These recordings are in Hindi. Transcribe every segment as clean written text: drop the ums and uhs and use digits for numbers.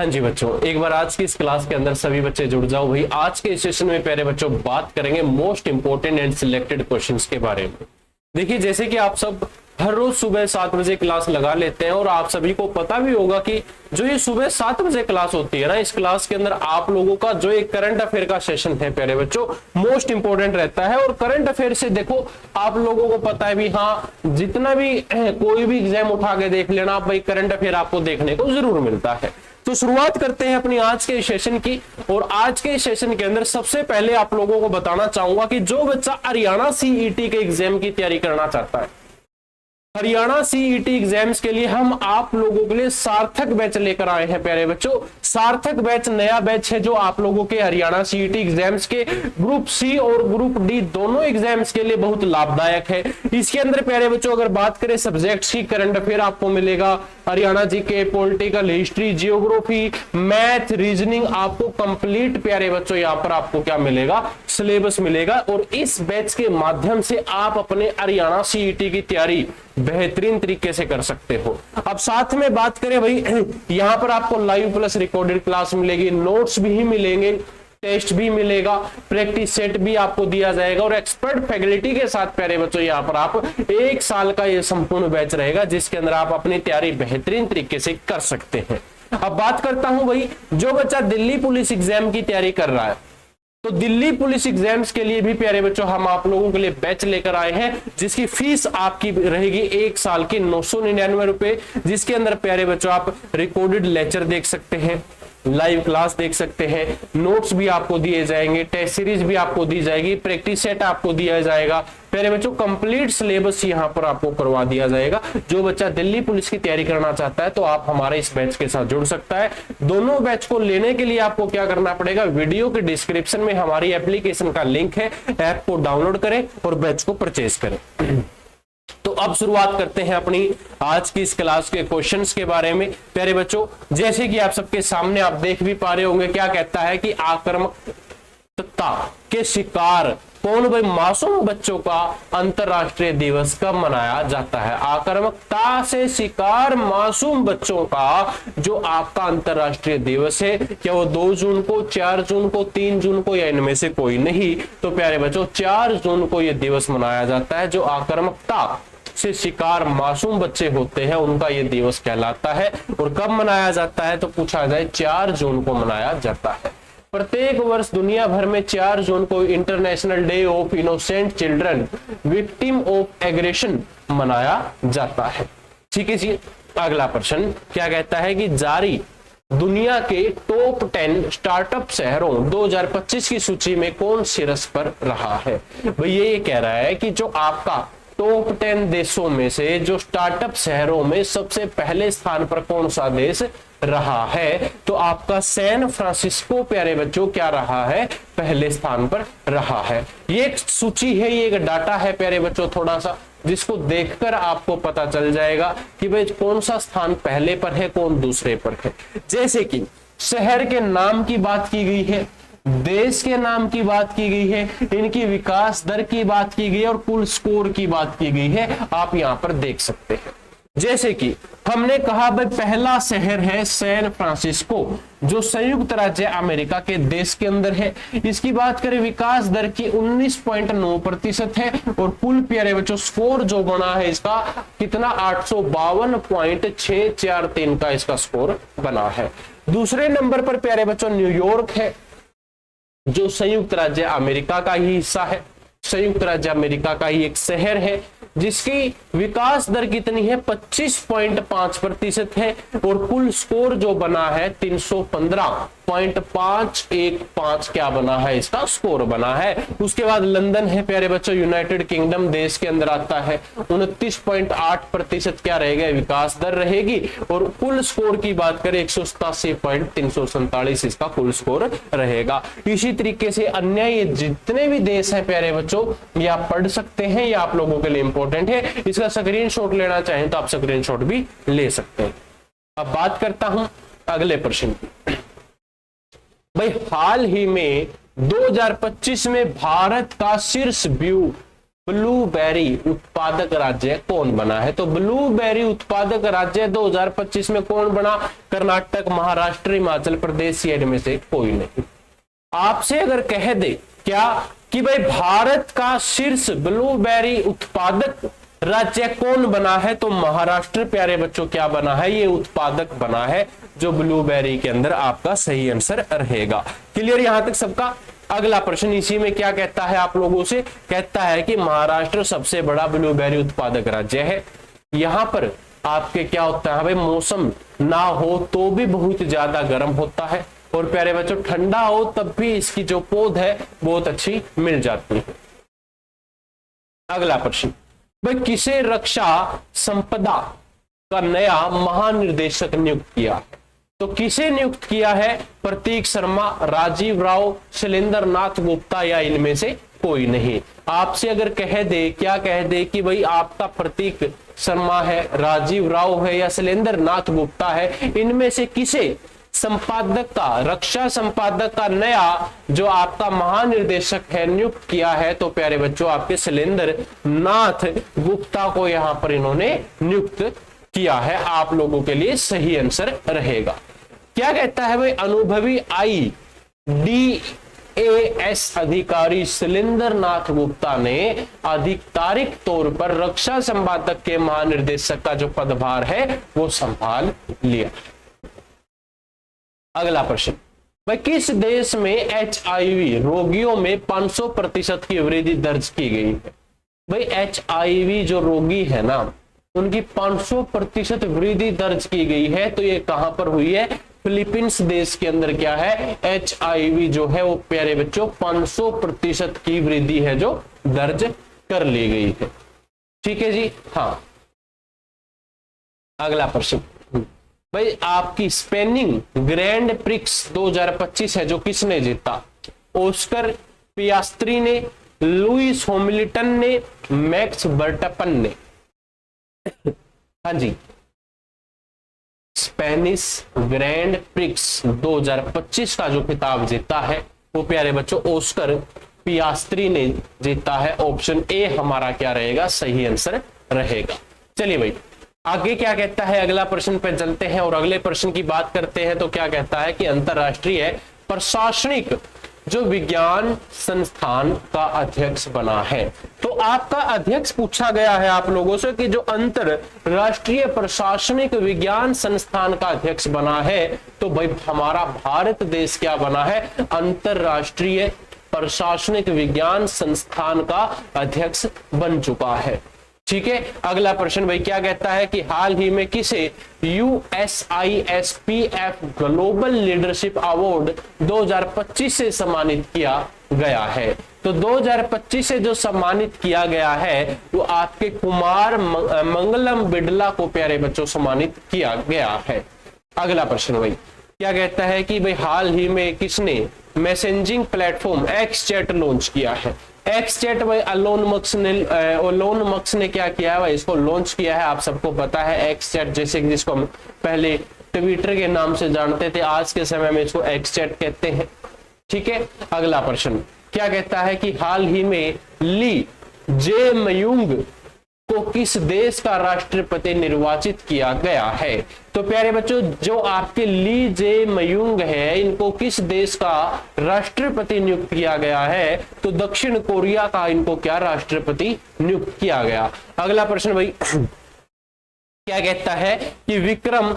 हाँ जी बच्चों, एक बार आज की इस क्लास के अंदर सभी बच्चे जुड़ जाओ भाई। आज के सेशन में प्यारे बच्चों बात करेंगे most important and selected questions के बारे में। देखिए, जैसे कि आप सब हर रोज सुबह 7 बजे क्लास लगा लेते हैं और आप सभी को पता भी होगा कि जो ये सुबह 7 बजे क्लास होती है ना, इस क्लास के अंदर आप लोगों का जो एक करंट अफेयर का सेशन है प्यारे बच्चों, मोस्ट इंपोर्टेंट रहता है। और करंट अफेयर से देखो, आप लोगों को पता है भी, हाँ जितना भी कोई भी एग्जाम उठा के देख लेना आप भाई, करंट अफेयर आपको देखने को जरूर मिलता है। तो शुरुआत करते हैं अपनी आज के सेशन की। और आज के सेशन के अंदर सबसे पहले आप लोगों को बताना चाहूंगा कि जो बच्चा हरियाणा सीईटी के एग्जाम की तैयारी करना चाहता है, हरियाणा सीईटी एग्जाम्स के लिए हम आप लोगों के लिए सार्थक बैच लेकर आए हैं प्यारे बच्चों। सार्थक बैच नया बैच है जो आप लोगों के हरियाणा सीईटी एग्जाम्स के ग्रुप सी और ग्रुप डी दोनों एग्जाम्स के लिए बहुत लाभदायक है। इसके अंदर प्यारे बच्चों अगर बात करें सब्जेक्ट्स की, करंट अफेयर आपको मिलेगा, Haryana GK, political, history, geography, math, reasoning, आपको कंप्लीट प्यारे बच्चों यहाँ पर आपको क्या मिलेगा, सिलेबस मिलेगा। और इस बैच के माध्यम से आप अपने हरियाणा सीईटी की तैयारी बेहतरीन तरीके से कर सकते हो। अब साथ में बात करें भाई, यहाँ पर आपको लाइव प्लस रिकॉर्डेड क्लास मिलेगी, नोट्स भी मिलेंगे, टेस्ट भी मिलेगा, प्रैक्टिस सेट भी आपको दिया जाएगा और एक्सपर्ट फैकल्टी के साथ प्यारे बच्चों यहाँ पर आप 1 साल का ये संपूर्ण बैच रहेगा जिसके अंदर आप अपनी तैयारी बेहतरीन तरीके से कर सकते हैं। अब बात करता हूं भाई, जो बच्चा दिल्ली पुलिस एग्जाम की तैयारी कर रहा है, तो दिल्ली पुलिस एग्जाम्स के लिए भी प्यारे बच्चों हम आप लोगों के लिए बैच लेकर आए हैं जिसकी फीस आपकी रहेगी 1 साल की 999 रुपए, जिसके अंदर प्यारे बच्चों आप रिकॉर्डेड लेक्चर देख सकते हैं, लाइव क्लास देख सकते हैं, नोट्स भी आपको दिए जाएंगे, टेस्ट सीरीज भी आपको दी जाएगी, प्रैक्टिस सेट आपको दिया जाएगा। प्यारे बच्चों कंप्लीट सिलेबस यहाँ पर आपको करवा दिया जाएगा। जो बच्चा दिल्ली पुलिस की तैयारी करना चाहता है तो आप हमारे इस बैच के साथ जुड़ सकता है। दोनों बैच को लेने के लिए आपको क्या करना पड़ेगा, वीडियो के डिस्क्रिप्शन में हमारी एप्लीकेशन का लिंक है, ऐप को डाउनलोड करें और बैच को परचेज करें। तो अब शुरुआत करते हैं अपनी आज की इस क्लास के क्वेश्चंस के बारे में। प्यारे बच्चों, जैसे कि आप सबके सामने आप देख भी पा रहे होंगे, क्या कहता है कि आक्रामकता के शिकार कौन भाई, मासूम बच्चों का अंतरराष्ट्रीय दिवस कब मनाया जाता है। आक्रामकता से शिकार मासूम बच्चों का जो आपका अंतरराष्ट्रीय दिवस है, क्या वो 2 जून को, 4 जून को, 3 जून को या इनमें से कोई नहीं? तो प्यारे बच्चों 4 जून को यह दिवस मनाया जाता है। जो आक्रामकता से शिकार मासूम बच्चे होते हैं उनका यह दिवस कहलाता है। और कब मनाया जाता है तो पूछा जाए 4 जून को मनाया जाता है। प्रत्येक वर्ष दुनिया भर में 4 जून को international day of innocent children victim of aggression मनाया जाता है। ठीक है जी, अगला प्रश्न क्या कहता है कि जारी दुनिया के टॉप 10 स्टार्टअप शहरों 2025 की सूची में कौन शीर्ष पर रहा है। भैया ये कह रहा है कि जो आपका टॉप 10 देशों में से जो स्टार्टअप शहरों में सबसे पहले स्थान पर कौन सा देश रहा है, तो आपका सैन फ्रांसिस्को प्यारे बच्चों क्या रहा है, पहले स्थान पर रहा है। ये एक सूची है, ये एक डाटा है प्यारे बच्चों थोड़ा सा, जिसको देखकर आपको पता चल जाएगा कि भाई कौन सा स्थान पहले पर है, कौन दूसरे पर है। जैसे कि शहर के नाम की बात की गई है, देश के नाम की बात की गई है, इनकी विकास दर की बात की गई है और कुल स्कोर की बात की गई है, आप यहां पर देख सकते हैं। जैसे कि हमने कहा भाई पहला शहर है सैन फ्रांसिस्को जो संयुक्त राज्य अमेरिका के देश के अंदर है। इसकी बात करें विकास दर की 19.9% है और कुल प्यारे बच्चों स्कोर जो बना है इसका कितना 852.643 का इसका स्कोर बना है। दूसरे नंबर पर प्यारे बच्चों न्यूयॉर्क है जो संयुक्त राज्य अमेरिका का ही हिस्सा है, संयुक्त राज्य अमेरिका का ही एक शहर है जिसकी विकास दर कितनी है 25.5% है और कुल स्कोर जो बना है 315.515 क्या बना है, इसका स्कोर बना है। उसके बाद लंदन है प्यारे बच्चों, यूनाइटेड किंगडम देश के अंदर आता है, 29.8% क्या रहेगा, विकास दर रहेगी और कुल स्कोर की बात करें 187.347 इसका कुल स्कोर रहेगा। इसी तरीके से अन्य ये जितने भी देश हैं प्यारे बच्चों ये आप पढ़ सकते हैं, ये आप लोगों के लिए इंपॉर्टेंट है। इसका स्क्रीनशॉट लेना चाहें तो आप स्क्रीनशॉट भी ले सकते हैं। अब बात करता हूं अगले प्रश्न की। भाई हाल ही में 2025 में भारत का शीर्ष व्यू ब्लूबेरी उत्पादक राज्य कौन बना है? तो ब्लूबेरी उत्पादक राज्य 2025 में कौन बना? कर्नाटक, महाराष्ट्र, हिमाचल प्रदेश या इनमें से कोई नहीं। आपसे अगर कह दे क्या कि भाई भारत का शीर्ष ब्लूबेरी उत्पादक राज्य कौन बना है? तो महाराष्ट्र प्यारे बच्चों क्या बना है? ये उत्पादक बना है, जो ब्लूबेरी के अंदर आपका सही आंसर रहेगा। क्लियर यहां तक सबका? अगला प्रश्न इसी में क्या कहता है आप लोगों से? कहता है कि महाराष्ट्र सबसे बड़ा ब्लूबेरी उत्पादक राज्य है। यहां पर आपके क्या होता है भाई, मौसम ना हो तो भी बहुत ज्यादा गर्म होता है, और प्यारे बच्चों ठंडा हो तब भी इसकी जो पौध है बहुत अच्छी मिल जाती है। अगला प्रश्न, भाई किसे रक्षा संपदा का नया महानिर्देशक नियुक्त किया? तो किसे नियुक्त किया है? प्रतीक शर्मा, राजीव राव, शैलेंद्र नाथ गुप्ता या इनमें से कोई नहीं। आपसे अगर कह दे, क्या कह दे कि भाई आपका प्रतीक शर्मा है, राजीव राव है या शैलेंद्र नाथ गुप्ता है, इनमें से किसे संपादक का, रक्षा संपादक का नया जो आपका महानिर्देशक है नियुक्त किया है? तो प्यारे बच्चों आपके शैलेंद्र नाथ गुप्ता को यहां पर इन्होंने नियुक्त किया है। आप लोगों के लिए सही आंसर रहेगा। क्या कहता है भाई, अनुभवी IDAS अधिकारी शैलेंद्र नाथ गुप्ता ने आधिकारिक तौर पर रक्षा संपादक के महानिर्देशक का जो पदभार है वो संभाल लिया। अगला प्रश्न, भाई किस देश में HIV रोगियों में 500% की वृद्धि दर्ज की गई है? भाई HIV जो रोगी है ना, उनकी 500% वृद्धि दर्ज की गई है। तो ये कहां पर हुई है? फिलीपींस देश के अंदर क्या है, HIV जो है वो प्यारे बच्चों 500% की वृद्धि है जो दर्ज कर ली गई है। ठीक है जी, हाँ। अगला प्रश्न, भाई आपकी स्पेनिंग ग्रैंड प्रिक्स 2025 है जो किसने जीता? ऑस्कर पियास्त्री ने, लुइस हैमिल्टन ने, मैक्स वर्स्टैपेन ने। हाँ जी, स्पेनिश ग्रैंड प्रिक्स 2025 का जो खिताब जीता है वो प्यारे बच्चों ऑस्कर पियास्त्री ने जीता है। ऑप्शन ए हमारा क्या रहेगा? सही आंसर रहेगा। चलिए भाई आगे क्या कहता है, अगला प्रश्न पे चलते हैं और अगले प्रश्न की बात करते हैं। तो क्या कहता है कि अंतरराष्ट्रीय प्रशासनिक जो विज्ञान संस्थान का अध्यक्ष बना है। तो आपका अध्यक्ष पूछा गया है आप लोगों से कि जो अंतरराष्ट्रीय प्रशासनिक विज्ञान संस्थान का अध्यक्ष बना है, तो भाई हमारा भारत देश क्या बना है? अंतरराष्ट्रीय प्रशासनिक विज्ञान संस्थान का अध्यक्ष बन चुका है। ठीक है, अगला प्रश्न भाई क्या कहता है कि हाल ही में किसे USISPF ग्लोबल लीडरशिप अवार्ड 2025 से सम्मानित किया गया है? तो 2025 से जो सम्मानित किया गया है वो आपके कुमार मंगलम बिड़ला को प्यारे बच्चों सम्मानित किया गया है। अगला प्रश्न भाई क्या कहता है कि भाई हाल ही में किसने मैसेजिंग प्लेटफॉर्म एक्सचैट लॉन्च किया है? एक्सचैट भाई एलोन मस्क ने क्या किया है भाई, इसको लॉन्च किया है। आप सबको पता है एक्सचैट, जैसे जिसको हम पहले ट्विटर के नाम से जानते थे, आज के समय में इसको एक्सचैट कहते हैं। ठीक है, अगला प्रश्न क्या कहता है कि हाल ही में ली जे मयूंग को किस देश का राष्ट्रपति निर्वाचित किया गया है? तो प्यारे बच्चों जो आपके ली जे मयूंग है, इनको किस देश का राष्ट्रपति नियुक्त किया गया है? तो दक्षिण कोरिया का इनको क्या राष्ट्रपति नियुक्त किया गया। अगला प्रश्न भाई क्या कहता है कि विक्रम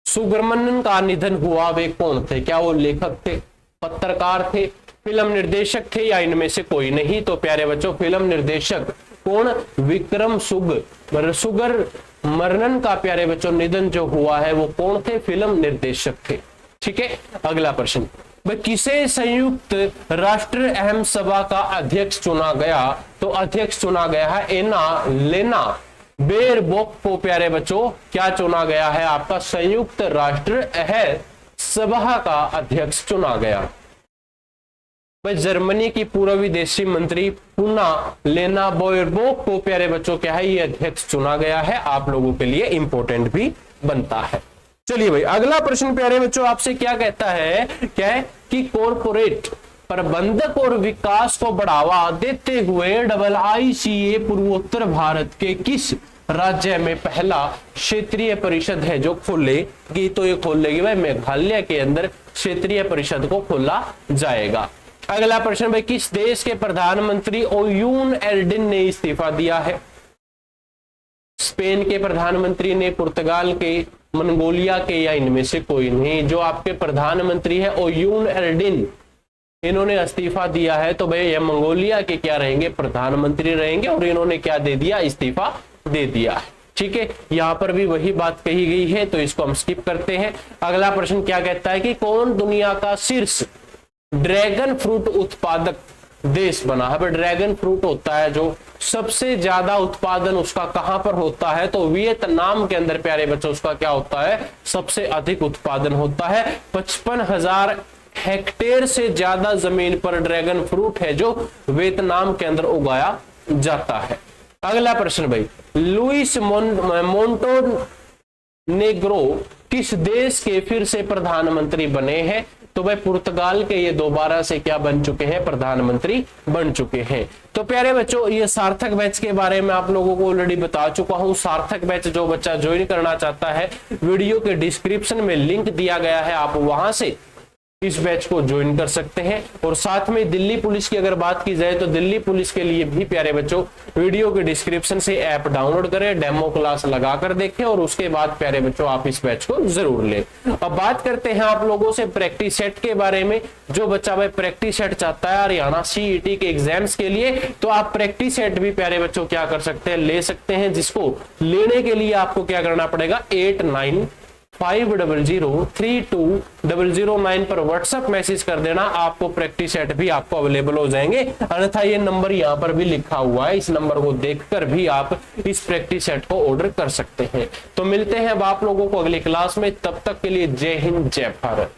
सुब्रमण्यन का निधन हुआ, वे कौन थे? क्या वो लेखक थे, पत्रकार थे, फिल्म निर्देशक थे या इनमें से कोई नहीं? तो प्यारे बच्चों फिल्म निर्देशक कौन? विक्रम सुब्रमण्यन का प्यारे बच्चों निधन जो हुआ है वो कौन थे? फिल्म निर्देशक थे। ठीक है, अगला प्रश्न किसे संयुक्त राष्ट्र अहम सभा का अध्यक्ष चुना गया? तो अध्यक्ष चुना गया है एना लेना बेरबॉक को प्यारे बच्चों क्या चुना गया है? आपका संयुक्त राष्ट्र अहम सभा का अध्यक्ष चुना गया। जर्मनी की पूर्व विदेशी मंत्री पुना लेना बेरबॉक को प्यारे बच्चों क्या है? ये अध्यक्ष चुना गया है। आप लोगों के लिए इंपॉर्टेंट भी बनता है। चलिए भाई अगला प्रश्न प्यारे बच्चों आपसे क्या कहता है? क्या है कि कॉर्पोरेट प्रबंधक और विकास को बढ़ावा देते हुए IICA पूर्वोत्तर भारत के किस राज्य में पहला क्षेत्रीय परिषद है जो खोलेगी? तो ये खोलेगी भाई मेघालय के अंदर क्षेत्रीय परिषद को खोला जाएगा। अगला प्रश्न भाई, किस देश के प्रधानमंत्री ओयून एल्डिन ने इस्तीफा दिया है? स्पेन के प्रधानमंत्री ने, पुर्तगाल के, मंगोलिया के, या इनमें से कोई नहीं? जो आपके प्रधानमंत्री है ओयून एल्डिन, इन्होंने इस्तीफा दिया है। तो भाई ये मंगोलिया के क्या रहेंगे? प्रधानमंत्री रहेंगे। और इन्होंने क्या दे दिया? इस्तीफा दे दिया है। ठीक है, यहां पर भी वही बात कही गई है, तो इसको हम स्किप करते हैं। अगला प्रश्न क्या कहता है कि कौन दुनिया का शीर्ष ड्रैगन फ्रूट उत्पादक देश बना है? ड्रैगन फ्रूट होता है जो सबसे ज्यादा उत्पादन उसका कहां पर होता है? तो वियतनाम के अंदर प्यारे बच्चों उसका क्या होता है? सबसे अधिक उत्पादन होता है। 55,000 हेक्टेयर से ज्यादा जमीन पर ड्रैगन फ्रूट है जो वियतनाम के अंदर उगाया जाता है। अगला प्रश्न भाई, लुइस मोंटेनेग्रो किस देश के फिर से प्रधानमंत्री बने हैं? तो भाई पुर्तगाल के ये दोबारा से क्या बन चुके हैं? प्रधानमंत्री बन चुके हैं। तो प्यारे बच्चों ये सार्थक बैच के बारे में आप लोगों को ऑलरेडी बता चुका हूं। सार्थक बैच जो बच्चा ज्वाइन करना चाहता है, वीडियो के डिस्क्रिप्शन में लिंक दिया गया है, आप वहां से इस बैच को ज्वाइन कर सकते हैं। और साथ में दिल्ली पुलिस की अगर बात की जाए तो दिल्ली पुलिस के लिए भी प्यारे बच्चों वीडियो के डिस्क्रिप्शन से ऐप डाउनलोड करें, डेमो क्लास लगाकर देखें और उसके बाद प्यारे बच्चों आप इस बैच को जरूर लें। अब बात करते हैं आप लोगों से प्रैक्टिस सेट के बारे में। जो बच्चा भाई प्रैक्टिस सेट चाहता है हरियाणा CET के एग्जाम्स के लिए, तो आप प्रैक्टिस सेट भी प्यारे बच्चों क्या कर सकते हैं? ले सकते हैं। जिसको लेने के लिए आपको क्या करना पड़ेगा? 8950032009 पर व्हाट्सएप मैसेज कर देना, आपको प्रैक्टिस सेट भी आपको अवेलेबल हो जाएंगे। अन्यथा ये नंबर यहाँ पर भी लिखा हुआ है, इस नंबर को देखकर भी आप इस प्रैक्टिस सेट को ऑर्डर कर सकते हैं। तो मिलते हैं अब आप लोगों को अगली क्लास में, तब तक के लिए जय हिंद जय भारत।